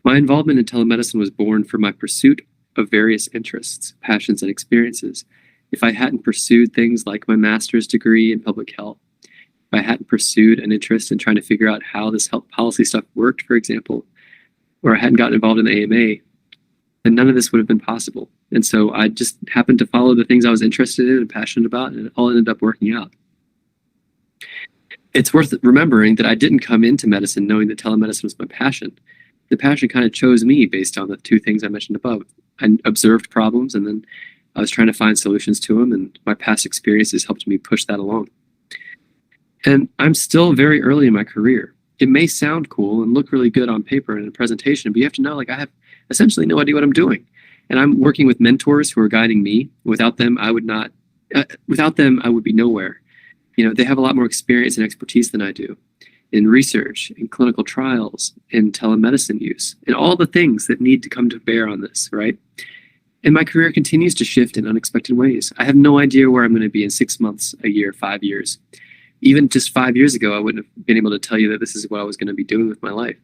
D: My involvement in telemedicine was born from my pursuit of various interests, passions, and experiences. If I hadn't pursued things like my master's degree in public health, if I hadn't pursued an interest in trying to figure out how this health policy stuff worked, for example, or I hadn't gotten involved in the AMA, then none of this would have been possible. And so I just happened to follow the things I was interested in and passionate about, and it all ended up working out. It's worth remembering that I didn't come into medicine knowing that telemedicine was my passion. The passion kind of chose me based on the two things I mentioned above. I observed problems, and then I was trying to find solutions to them, and my past experiences helped me push that along. And I'm still very early in my career. It may sound cool and look really good on paper and in a presentation, but you have to know, like, I have essentially no idea what I'm doing. And I'm working with mentors who are guiding me. Without them, I would be nowhere. They have a lot more experience and expertise than I do in research, in clinical trials, in telemedicine use, and all the things that need to come to bear on this, right? And my career continues to shift in unexpected ways. I have no idea where I'm going to be in 6 months, a year, 5 years. Even just 5 years ago, I wouldn't have been able to tell you that this is what I was going to be doing with my life.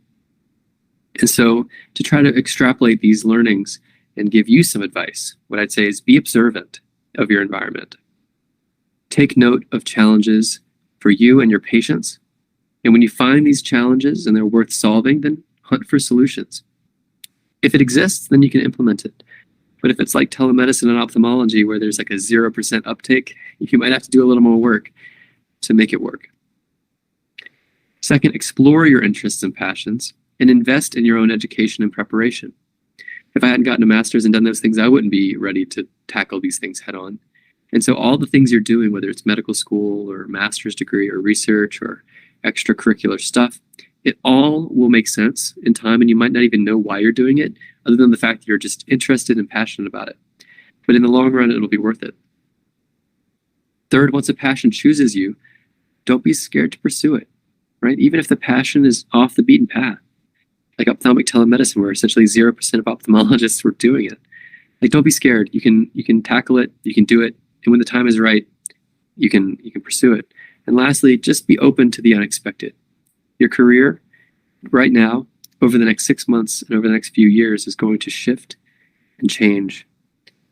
D: And so to try to extrapolate these learnings and give you some advice, what I'd say is be observant of your environment. Take note of challenges for you and your patients. And when you find these challenges and they're worth solving, then hunt for solutions. If it exists, then you can implement it. But if it's like telemedicine and ophthalmology, where there's like a 0% uptake, you might have to do a little more work to make it work. Second, explore your interests and passions and invest in your own education and preparation. If I hadn't gotten a master's and done those things, I wouldn't be ready to tackle these things head on. And so all the things you're doing, whether it's medical school or master's degree or research or extracurricular stuff, it all will make sense in time, and you might not even know why you're doing it, other than the fact that you're just interested and passionate about it. But in the long run, it'll be worth it. Third, once a passion chooses you, don't be scared to pursue it, right? Even if the passion is off the beaten path, like ophthalmic telemedicine, where essentially 0% of ophthalmologists were doing it. Like, don't be scared. You can tackle it, you can do it, and when the time is right, you can pursue it. And lastly, just be open to the unexpected. Your career right now, over the next 6 months and over the next few years, is going to shift and change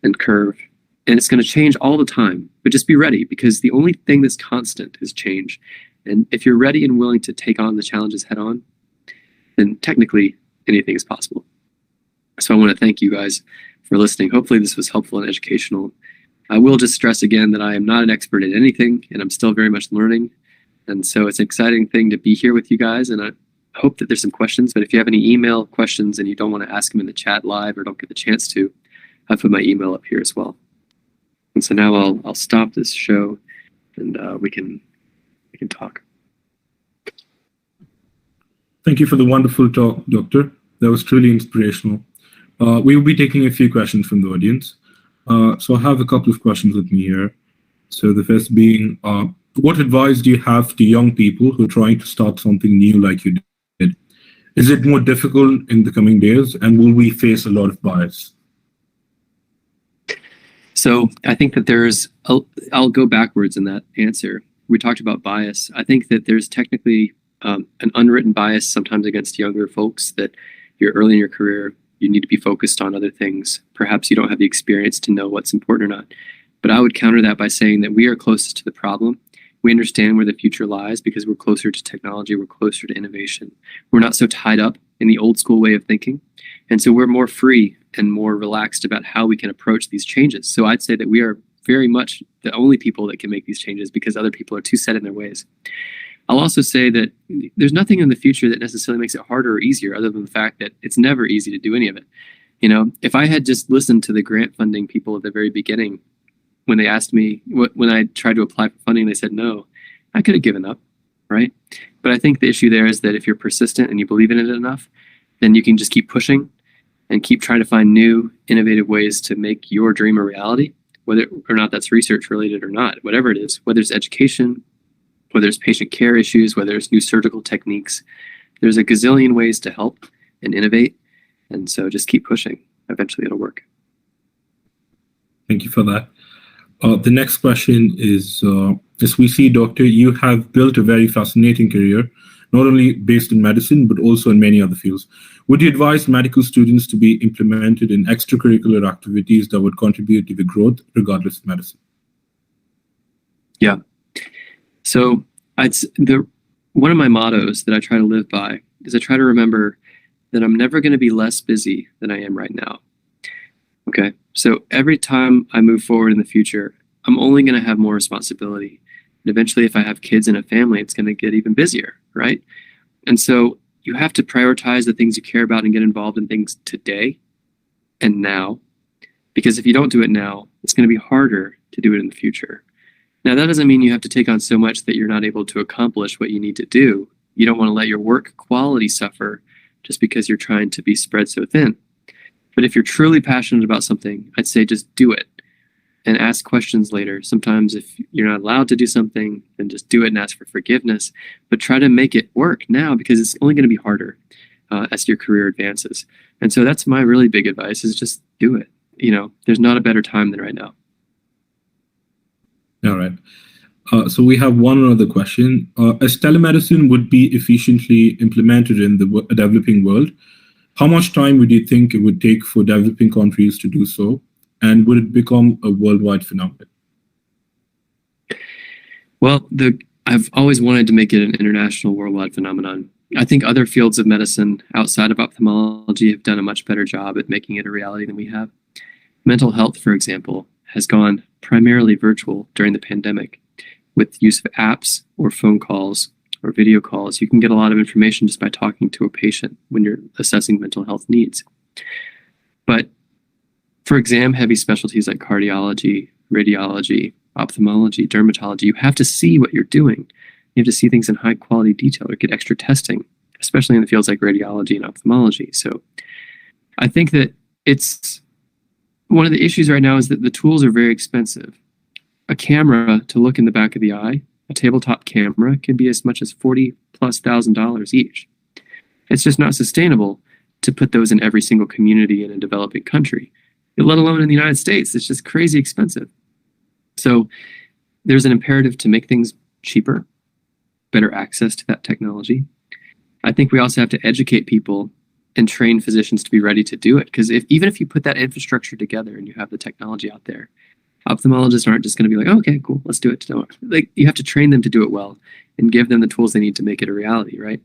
D: and curve. And it's going to change all the time. But just be ready, because the only thing that's constant is change. And if you're ready and willing to take on the challenges head on, then technically anything is possible. So I want to thank you guys for listening. Hopefully this was helpful and educational. I will just stress again that I am not an expert at anything, and I'm still very much learning. And so it's an exciting thing to be here with you guys. And I hope that there's some questions, but if you have any email questions and you don't want to ask them in the chat live or don't get the chance to, I'll put my email up here as well. And so now I'll stop this show, and we can talk.
A: Thank you for the wonderful talk, Doctor. That was truly inspirational. We will be taking a few questions from the audience. So I have a couple of questions with me here. So the first being, what advice do you have to young people who are trying to start something new like you did? Is it more difficult in the coming days, and will we face a lot of bias?
D: So I think that I'll go backwards in that answer. We talked about bias. I think that there's technically an unwritten bias sometimes against younger folks, that you're early in your career, you need to be focused on other things. Perhaps you don't have the experience to know what's important or not. But I would counter that by saying that we are closest to the problem. We understand where the future lies because we're closer to technology, we're closer to innovation. We're not so tied up in the old school way of thinking. And so we're more free and more relaxed about how we can approach these changes. So I'd say that we are very much the only people that can make these changes because other people are too set in their ways. I'll also say that there's nothing in the future that necessarily makes it harder or easier, other than the fact that it's never easy to do any of it. You know, if I had just listened to the grant funding people at the very beginning, when they asked me, when I tried to apply for funding, they said no, I could have given up, right? But I think the issue there is that if you're persistent and you believe in it enough, then you can just keep pushing and keep trying to find new, innovative ways to make your dream a reality, whether or not that's research related or not, whatever it is, whether it's education, whether it's patient care issues, whether it's new surgical techniques. There's a gazillion ways to help and innovate. And so just keep pushing. Eventually it'll work.
A: Thank you for that. The next question is, as we see, Doctor, you have built a very fascinating career, not only based in medicine, but also in many other fields. Would you advise medical students to be implemented in extracurricular activities that would contribute to the growth, regardless of medicine?
D: Yeah. So one of my mottos that I try to live by is I try to remember that I'm never going to be less busy than I am right now. Okay. So every time I move forward in the future, I'm only going to have more responsibility. And eventually, if I have kids and a family, it's going to get even busier, right? And so you have to prioritize the things you care about and get involved in things today and now. Because if you don't do it now, it's going to be harder to do it in the future. Now, that doesn't mean you have to take on so much that you're not able to accomplish what you need to do. You don't want to let your work quality suffer just because you're trying to be spread so thin. But if you're truly passionate about something, I'd say just do it and ask questions later. Sometimes if you're not allowed to do something, then just do it and ask for forgiveness. But try to make it work now, because it's only going to be harder as your career advances. And so that's my really big advice, is just do it. You know, there's not a better time than right now.
A: All right. So we have one other question. As telemedicine would be efficiently implemented in the developing world, how much time would you think it would take for developing countries to do so? And would it become a worldwide phenomenon?
D: Well, I've always wanted to make it an international, worldwide phenomenon. I think other fields of medicine outside of ophthalmology have done a much better job at making it a reality than we have. Mental health, for example, has gone primarily virtual during the pandemic. With use of apps or phone calls or video calls, you can get a lot of information just by talking to a patient when you're assessing mental health needs. But for exam-heavy specialties like cardiology, radiology, ophthalmology, dermatology, you have to see what you're doing. You have to see things in high-quality detail or get extra testing, especially in the fields like radiology and ophthalmology. So I think that it's one of the issues right now is that the tools are very expensive. A camera to look in the back of the eye, a tabletop camera, can be as much as $40,000+ each. It's just not sustainable to put those in every single community in a developing country, let alone in the United States. It's just crazy expensive. So there's an imperative to make things cheaper, better access to that technology. I think we also have to educate people and train physicians to be ready to do it. Because even if you put that infrastructure together and you have the technology out there, ophthalmologists aren't just going to be like, oh, okay, cool, let's do it. No, like, you have to train them to do it well and give them the tools they need to make it a reality, right?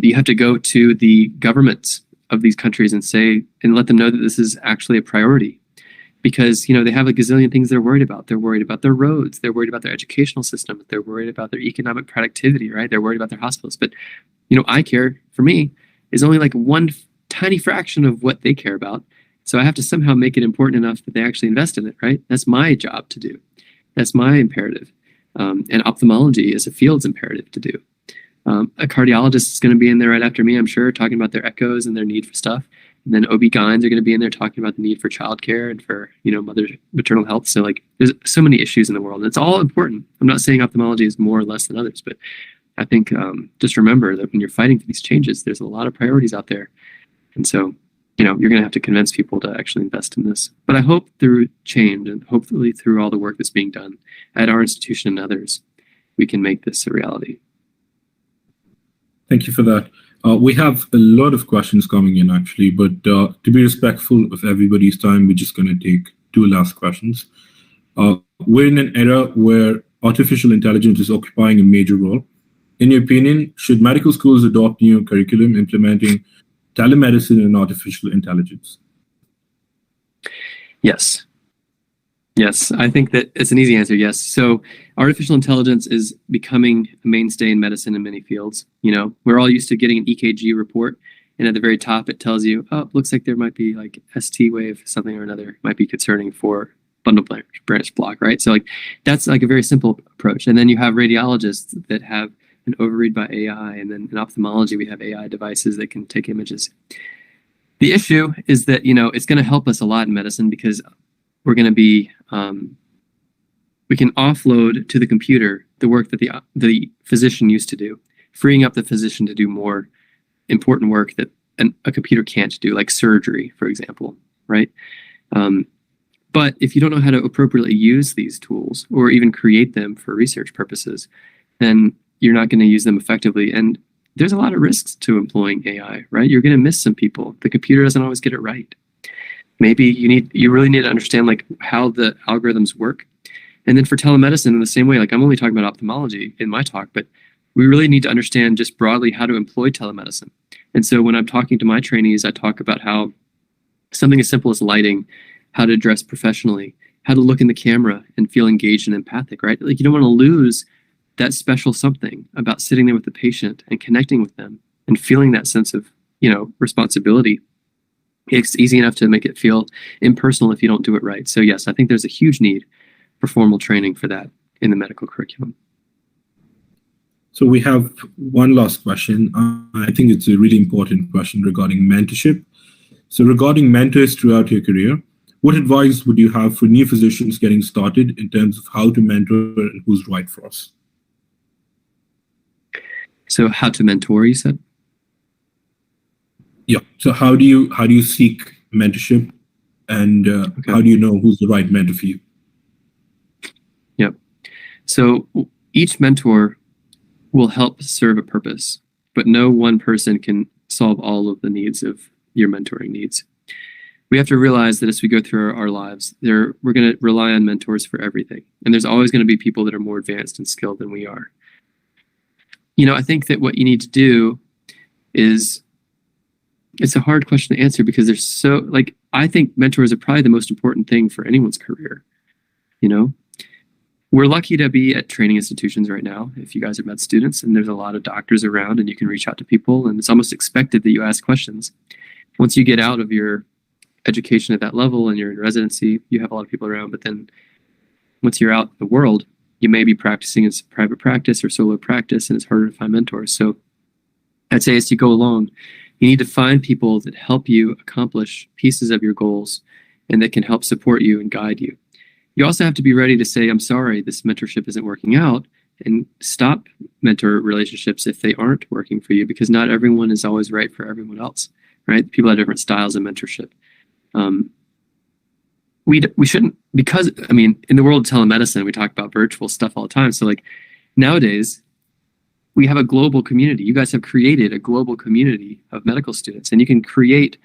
D: You have to go to the governments of these countries and say, and let them know that this is actually a priority. Because, you know, they have a gazillion things they're worried about. They're worried about their roads. They're worried about their educational system. They're worried about their economic productivity, right? They're worried about their hospitals. But, you know, eye care, for me, is only like one tiny fraction of what they care about. So I have to somehow make it important enough that they actually invest in it, right? That's my job to do. That's my imperative. And ophthalmology is a field's imperative to do. A cardiologist is going to be in there right after me, I'm sure, talking about their echoes and their need for stuff. then OB-GYNs are going to be in there talking about the need for childcare and for, maternal health. So like there's so many issues in the world. It's all important. I'm not saying ophthalmology is more or less than others, but I think just remember that when you're fighting for these changes, there's a lot of priorities out there. And so, you're going to have to convince people to actually invest in this. But I hope through change and hopefully through all the work that's being done at our institution and others, we can make this a reality.
A: Thank you for that. We have a lot of questions coming in, actually, but to be respectful of everybody's time, we're just going to take 2 last questions. We're in an era where artificial intelligence is occupying a major role. In your opinion, should medical schools adopt new curriculum implementing telemedicine and artificial intelligence?
D: Yes. Yes, I think that it's an easy answer, yes. So artificial intelligence is becoming a mainstay in medicine in many fields. We're all used to getting an EKG report, and at the very top it tells you, oh, it looks like there might be like ST wave, something or another might be concerning for bundle branch block, right? So like that's like a very simple approach. And then you have radiologists that have an overread by AI, and then in ophthalmology we have AI devices that can take images. The issue is that, it's going to help us a lot in medicine because we're going to be, we can offload to the computer the work that the physician used to do, freeing up the physician to do more important work that a computer can't do, like surgery, for example, right? But if you don't know how to appropriately use these tools or even create them for research purposes, then you're not going to use them effectively. And there's a lot of risks to employing AI, right? You're going to miss some people. The computer doesn't always get it right. Maybe you really need to understand like how the algorithms work. And then for telemedicine in the same way, like I'm only talking about ophthalmology in my talk, but we really need to understand just broadly how to employ telemedicine. And so when I'm talking to my trainees, I talk about how something as simple as lighting, how to dress professionally, how to look in the camera and feel engaged and empathic, right? Like you don't want to lose that special something about sitting there with the patient and connecting with them and feeling that sense of, responsibility. It's easy enough to make it feel impersonal if you don't do it right. So yes, I think there's a huge need for formal training for that in the medical curriculum.
A: So we have one last question. I think it's a really important question regarding mentorship. So regarding mentors throughout your career, what advice would you have for new physicians getting started in terms of how to mentor and who's right for us?
D: So how to mentor, you said?
A: Yeah. So how do you seek mentorship, and how do you know who's the right mentor for you?
D: Yep. So each mentor will help serve a purpose, but no one person can solve all of the needs of your mentoring needs. We have to realize that as we go through our lives, we're going to rely on mentors for everything. And there's always going to be people that are more advanced and skilled than we are. I think that what you need to do is, it's a hard question to answer because there's so, like, I think mentors are probably the most important thing for anyone's career. We're lucky to be at training institutions right now, if you guys are med students, and there's a lot of doctors around and you can reach out to people, and it's almost expected that you ask questions. Once you get out of your education at that level and you're in residency, you have a lot of people around, but then once you're out in the world, you may be practicing in private practice or solo practice, and it's harder to find mentors. So I'd say as you go along, you need to find people that help you accomplish pieces of your goals and that can help support you and guide you. You also have to be ready to say, I'm sorry, this mentorship isn't working out, and stop mentor relationships if they aren't working for you, because not everyone is always right for everyone else, right? People have different styles of mentorship. We shouldn't, because, in the world of telemedicine, we talk about virtual stuff all the time. So like nowadays, we have a global community. You guys have created a global community of medical students, and you can create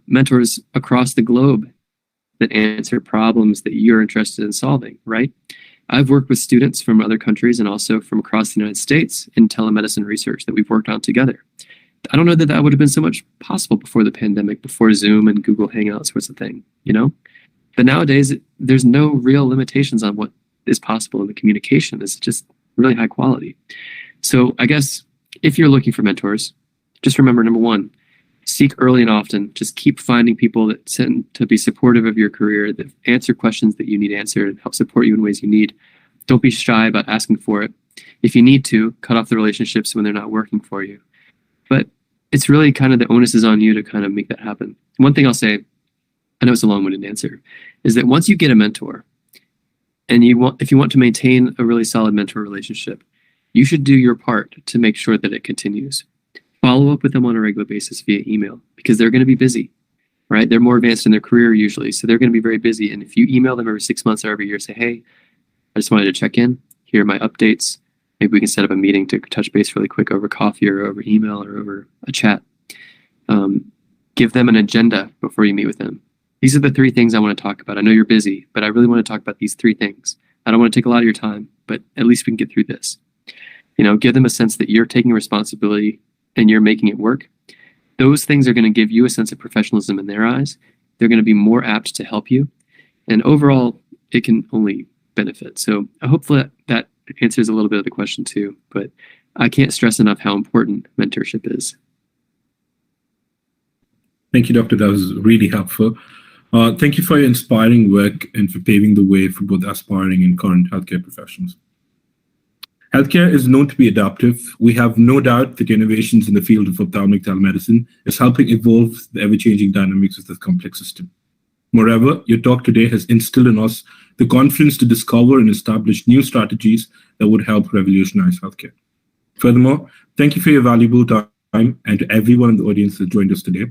D: mentors across the globe that answer problems that you're interested in solving, right? I've worked with students from other countries and also from across the United States in telemedicine research that we've worked on together. I don't know that that would have been so much possible before the pandemic, before Zoom and Google Hangouts was a thing, But nowadays, there's no real limitations on what is possible in the communication. It's just really high quality. So I guess if you're looking for mentors, just remember, number one, seek early and often. Just keep finding people that tend to be supportive of your career, that answer questions that you need answered, and help support you in ways you need. Don't be shy about asking for it. If you need to, cut off the relationships when they're not working for you. But it's really kind of the onus is on you to kind of make that happen. One thing I'll say, I know it's a long-winded answer, is that once you get a mentor, and if you want to maintain a really solid mentor relationship, you should do your part to make sure that it continues. Follow up with them on a regular basis via email, because they're going to be busy, right? They're more advanced in their career usually, so they're going to be very busy. And if you email them every 6 months or every year, say, hey, I just wanted to check in, here are my updates. Maybe we can set up a meeting to touch base really quick over coffee or over email or over a chat. Give them an agenda before you meet with them. These are the 3 things I want to talk about. I know you're busy, but I really want to talk about these 3 things. I don't want to take a lot of your time, but at least we can get through this. Give them a sense that you're taking responsibility and you're making it work. Those things are going to give you a sense of professionalism in their eyes. They're going to be more apt to help you. And overall, it can only benefit. So I hope that answers a little bit of the question too, but I can't stress enough how important mentorship is.
A: Thank you, Doctor. That was really helpful. Thank you for your inspiring work and for paving the way for both aspiring and current healthcare professionals. Healthcare is known to be adaptive. We have no doubt that innovations in the field of ophthalmic telemedicine is helping evolve the ever-changing dynamics of this complex system. Moreover, your talk today has instilled in us the confidence to discover and establish new strategies that would help revolutionize healthcare. Furthermore, thank you for your valuable time, and to everyone in the audience that joined us today.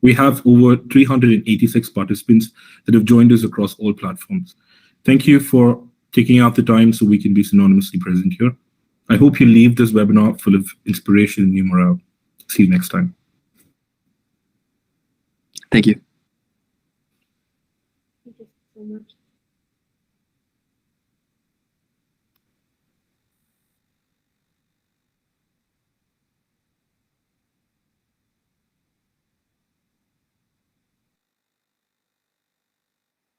A: We have over 386 participants that have joined us across all platforms. Thank you for taking out the time so we can be synonymously present here. I hope you leave this webinar full of inspiration and new morale. See you next time.
D: Thank you.
C: Thank you so much.